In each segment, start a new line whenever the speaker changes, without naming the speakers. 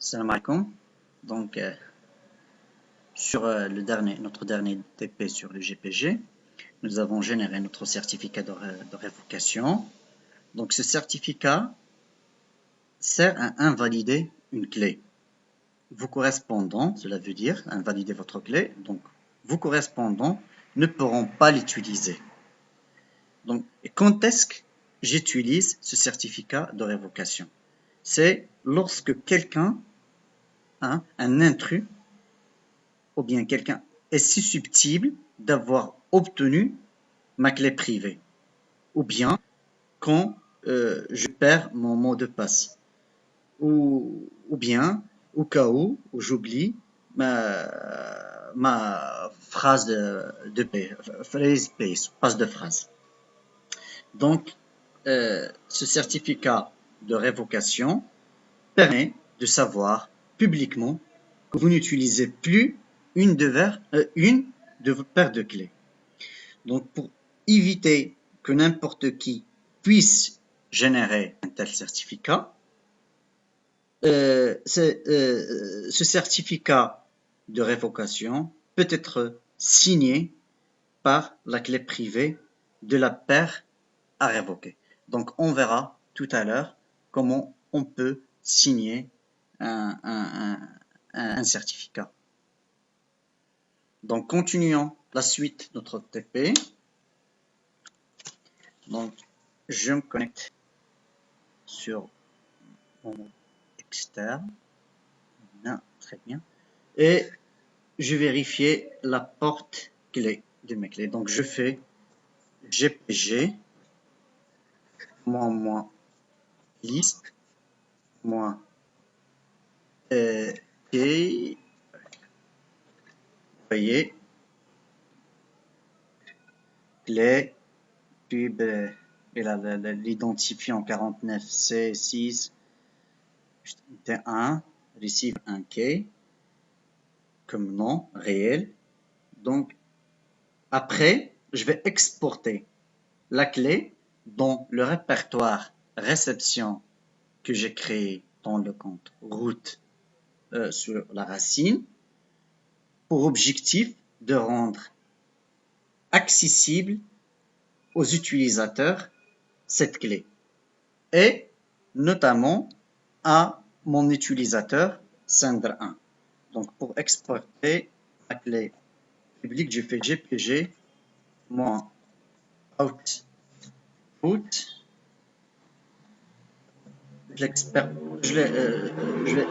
Salam alaikum. Donc, sur notre dernier TP sur le GPG, nous avons généré notre certificat de révocation. Donc, ce certificat sert à invalider une clé. Vos correspondants, cela veut dire invalider votre clé, donc vos correspondants ne pourront pas l'utiliser. Donc, quand est-ce que j'utilise ce certificat de révocation? C'est lorsque quelqu'un, un intrus, ou bien quelqu'un est susceptible d'avoir obtenu ma clé privée, ou bien quand je perds mon mot de passe, ou bien au cas où j'oublie ma phrase de passe de phrase. Donc, ce certificat de révocation permet de savoir publiquement que vous n'utilisez plus une de vos paires de clés. Donc, pour éviter que n'importe qui puisse générer un tel certificat, ce certificat de révocation peut être signé par la clé privée de la paire à révoquer. Donc, on verra tout à l'heure comment on peut signer un certificat. Donc, continuons la suite de notre TP. Donc, je me connecte sur mon mode externe. Bien, très bien. Et je vérifie la porte clé de mes clés. Donc, je fais GPG, liste, et vous voyez, clé, puis l'identifiant 49C6, T1, receive un key, comme nom réel. Donc, après, je vais exporter la clé dans le répertoire réception que j'ai créé dans le compte route sur la racine, pour objectif de rendre accessible aux utilisateurs cette clé, et notamment à mon utilisateur Sender1. Donc, pour exporter la clé publique, je fais GPG output. Je l'ai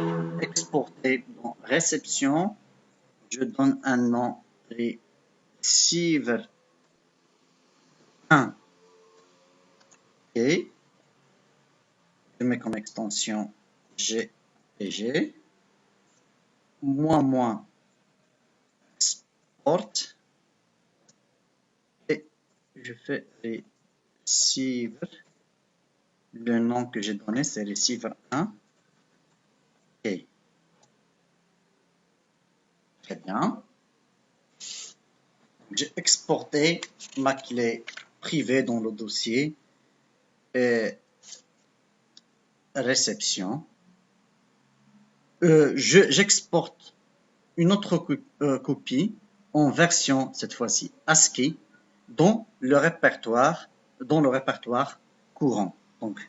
exporté dans réception. Je donne un nom receiver 1. Et je mets comme extension GPG. Export. Et je fais receiver. Le nom que j'ai donné, c'est receiver 1. OK. Très bien. J'ai exporté ma clé privée dans le dossier réception. J'exporte une autre copie en version, cette fois-ci, ASCII, dans le répertoire courant. Donc,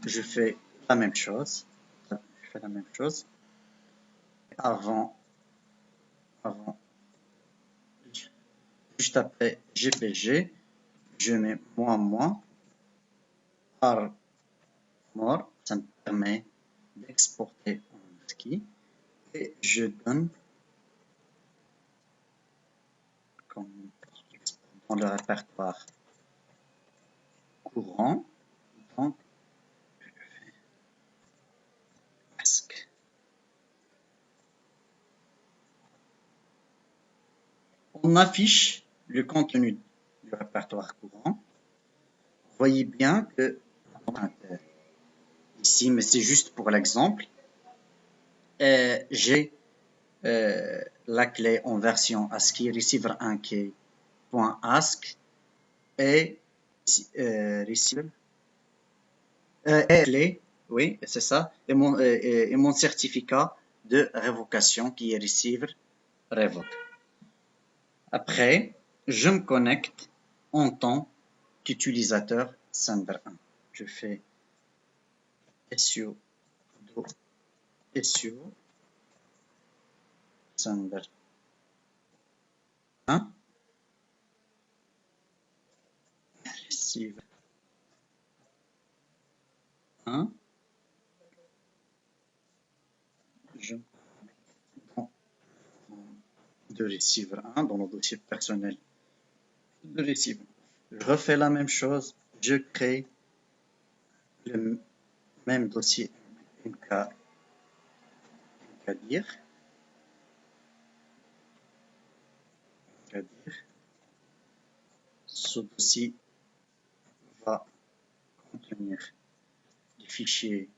je fais la même chose. Avant, juste après GPG, je mets armor, ça me permet d'exporter en ASCII, et je donne comme dans le répertoire courant. Donc, je fais ask. On affiche le contenu du répertoire courant. Vous voyez bien que ici, mais c'est juste pour l'exemple, j'ai la clé en version ASCII receiver 1 key.ask et receiver clé Oui, c'est ça. Et mon certificat de révocation qui est receiver revoke. Après, je me connecte en tant qu'utilisateur Sender 1. Je fais SU do SU Sender 1 receiver 1. Je prends de receiver 1 dans le dossier personnel de receiver. Je refais la même chose. Je crée le même dossier MKDIR. Ce dossier va contenir les fichiers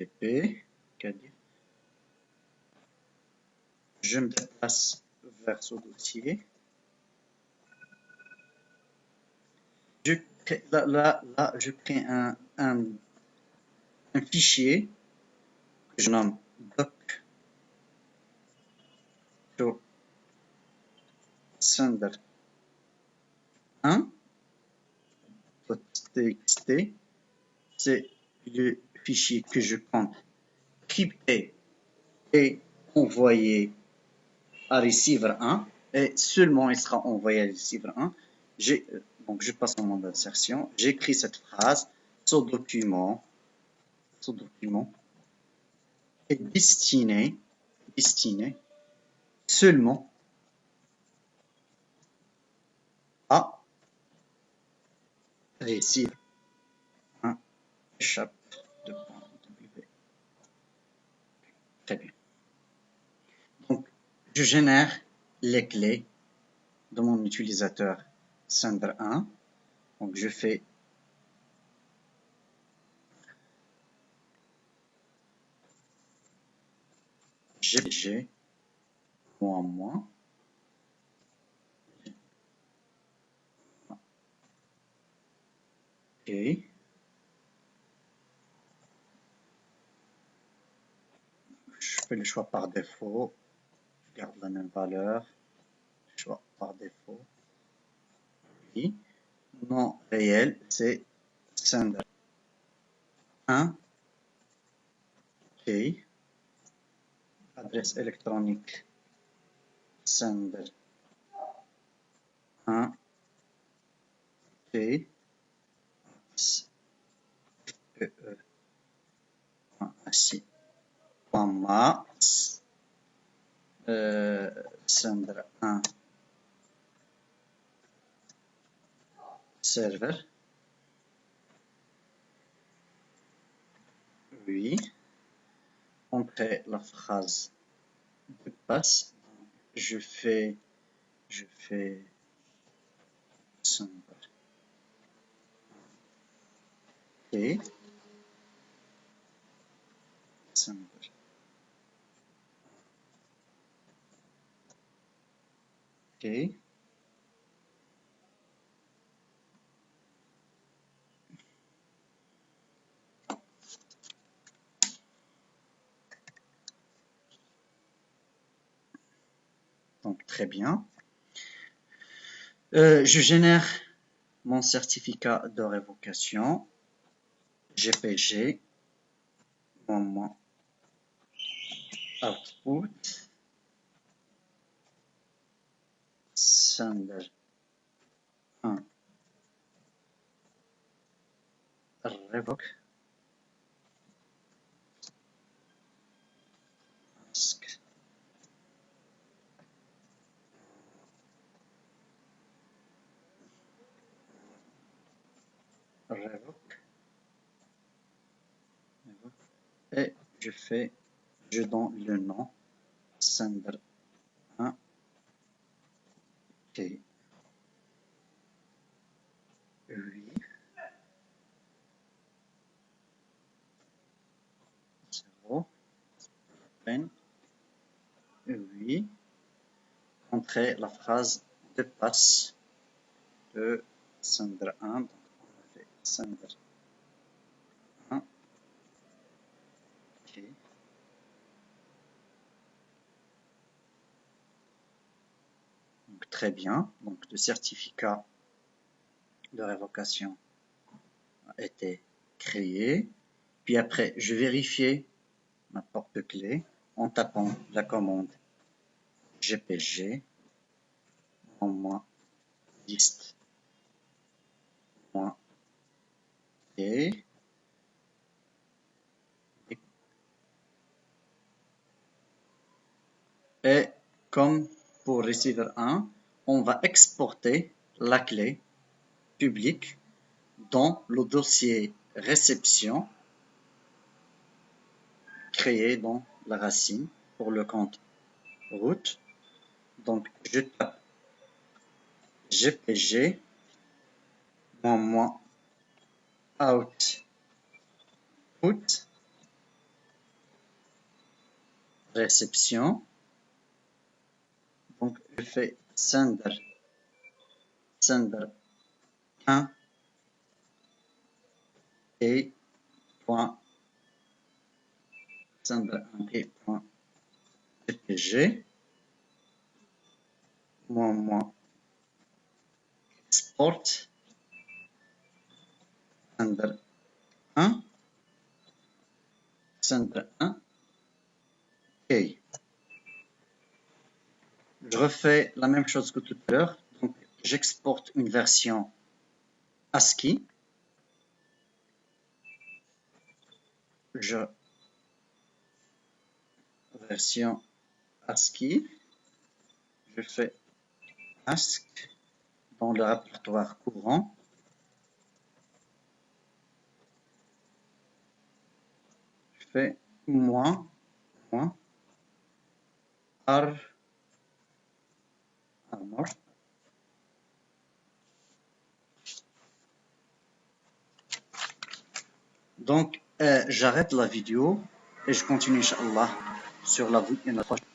UTP. Je me déplace vers ce dossier. Là, je crée un fichier que je nomme doc to sender 1.txt. C'est le fichier que je compte crypter et envoyer à receiver 1 et seulement il sera envoyé à receiver 1. Donc je passe au mode d'insertion, j'écris cette phrase, ce document est destiné seulement à receiver 1 échappe.w. Très bien. Donc je génère les clés de mon utilisateur Sender 1. Donc je fais GPG -. OK. Je fais le choix par défaut. Je garde la même valeur. Choix par défaut. Oui. Nom réel, c'est sender 1. OK. Adresse électronique sender 1. OK. Ainsi. .ma sender 1 serveur. Oui. Après la phrase de passe, je fais sender. OK. Sender. OK. Donc très bien. Je génère mon certificat de révocation GPG moment output sender 1 revoke ask revoke et je donne le nom sender 1 OK. Oui. 0 peine. Oui. Entrer la phrase de passe de sender 1. Donc on fait sender 1 OK. Donc, très bien. Donc, le certificat de révocation a été créé. Puis après, je vérifie ma porte-clés en tapant la commande GPG en moins list moins et comme pour receiver 1, on va exporter la clé publique dans le dossier réception créé dans la racine pour le compte route. Donc, je tape GPG moins output réception. Donc, je fais sender 1 et point sender 1 et point GPG moins export sender 1 OK. Je refais la même chose que tout à l'heure. Donc, j'exporte une version ASCII. Version ASCII. Je fais ASC dans le répertoire courant. Je fais moins armor. Donc, j'arrête la vidéo et je continue, Inch'Allah, sur la prochaine.